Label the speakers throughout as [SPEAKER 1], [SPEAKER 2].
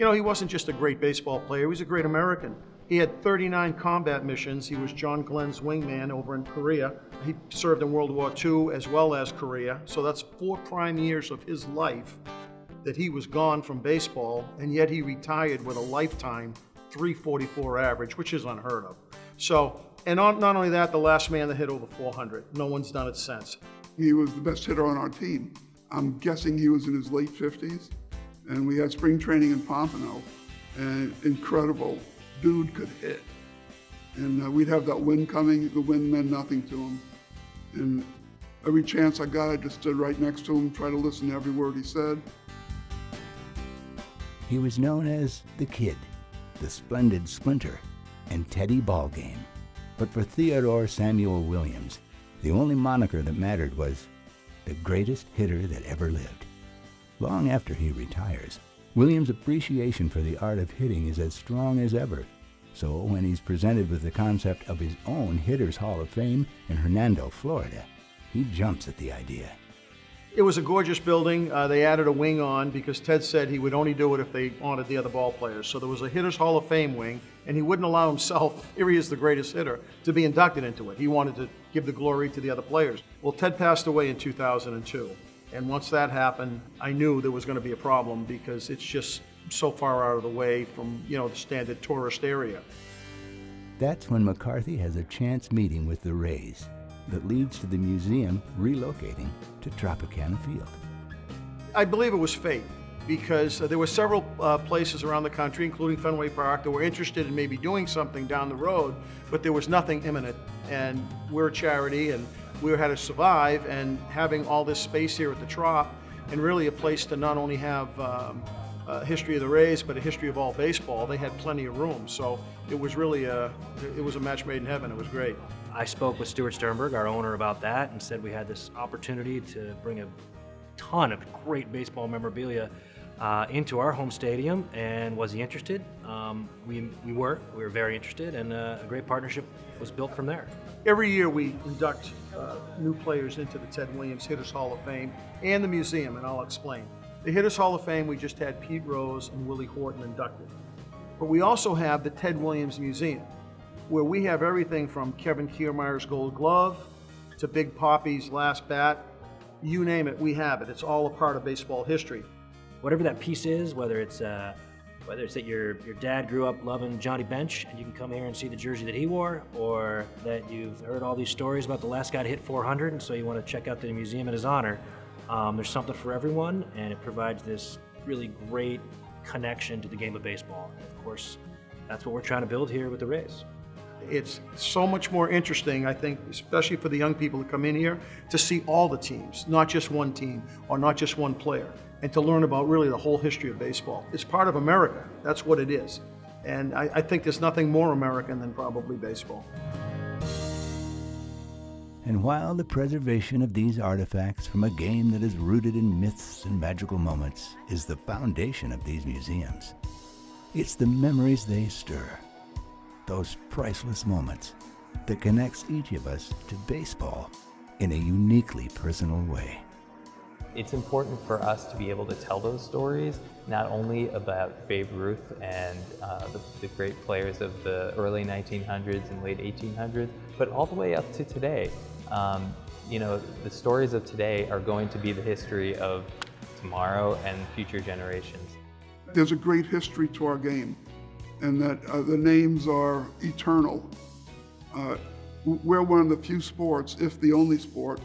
[SPEAKER 1] You know, he wasn't just a great baseball player, he was a great American. He had 39 combat missions. He was John Glenn's wingman over in Korea. He served in World War II as well as Korea. So that's 4 prime years of his life that he was gone from baseball, and yet he retired with a lifetime .344 average, which is unheard of. So, and not only that, the last man that hit over 400. No one's done it since.
[SPEAKER 2] He was the best hitter on our team. I'm guessing he was in his late 50s, and we had spring training in Pompano, and incredible. Dude could hit. And we'd have that wind coming, the wind meant nothing to him. And every chance I got, I just stood right next to him, tried to listen to every word he said.
[SPEAKER 3] He was known as the Kid, the Splendid Splinter, and Teddy Ballgame. But for Theodore Samuel Williams, the only moniker that mattered was the greatest hitter that ever lived. Long after he retires, Williams' appreciation for the art of hitting is as strong as ever. So when he's presented with the concept of his own Hitters Hall of Fame in Hernando, Florida, he jumps at the idea.
[SPEAKER 1] It was a gorgeous building. They added a wing on because Ted said he would only do it if they honored the other ball players. So there was a Hitters Hall of Fame wing, and he wouldn't allow himself, here he is the greatest hitter, to be inducted into it. He wanted to give the glory to the other players. Well, Ted passed away in 2002. And once that happened, I knew there was going to be a problem because it's just so far out of the way from, you know, the standard tourist area.
[SPEAKER 3] That's when McCarthy has a chance meeting with the Rays that leads to the museum relocating to Tropicana Field.
[SPEAKER 1] I believe it was fate because there were several places around the country, including Fenway Park, that were interested in maybe doing something down the road, but there was nothing imminent. And we're a charity, and we had to survive, and having all this space here at the Trop, and really a place to not only have a history of the Rays, but a history of all baseball. They had plenty of room, so it was really it was a match made in heaven. It was great.
[SPEAKER 4] I spoke with Stuart Sternberg, our owner, about that, and said we had this opportunity to bring a ton of great baseball memorabilia into our home stadium, and was he interested? We were very interested, and a great partnership was built from there.
[SPEAKER 1] Every year we induct new players into the Ted Williams Hitters Hall of Fame and the museum, and I'll explain. The Hitters Hall of Fame, we just had Pete Rose and Willie Horton inducted. But we also have the Ted Williams Museum, where we have everything from Kevin Kiermaier's Gold Glove to Big Papi's last bat. You name it, we have it. It's all a part of baseball history.
[SPEAKER 4] Whatever that piece is, whether it's that your dad grew up loving Johnny Bench and you can come here and see the jersey that he wore, or that you've heard all these stories about the last guy to hit 400 and so you want to check out the museum in his honor, there's something for everyone, and it provides this really great connection to the game of baseball. And of course, that's what we're trying to build here with the Rays.
[SPEAKER 1] It's so much more interesting, I think, especially for the young people that come in here, to see all the teams, not just one team or not just one player, and to learn about really the whole history of baseball. It's part of America. That's what it is. And I think there's nothing more American than probably baseball.
[SPEAKER 3] And while the preservation of these artifacts from a game that is rooted in myths and magical moments is the foundation of these museums, it's the memories they stir, those priceless moments that connects each of us to baseball in a uniquely personal way.
[SPEAKER 5] It's important for us to be able to tell those stories, not only about Babe Ruth and the great players of the early 1900s and late 1800s, but all the way up to today. You know, the stories of today are going to be the history of tomorrow and future generations.
[SPEAKER 2] There's a great history to our game, and that the names are eternal. We're one of the few sports, if the only sport,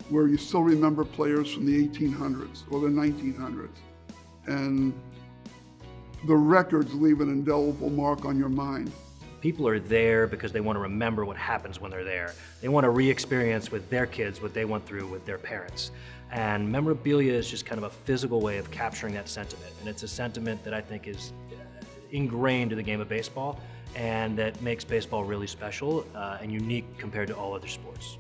[SPEAKER 2] where you still remember players from the 1800s or the 1900s. And the records leave an indelible mark on your mind.
[SPEAKER 4] People are there because they want to remember what happens when they're there. They want to re-experience with their kids what they went through with their parents. And memorabilia is just kind of a physical way of capturing that sentiment. And it's a sentiment that I think is ingrained in the game of baseball, and that makes baseball really special and unique compared to all other sports.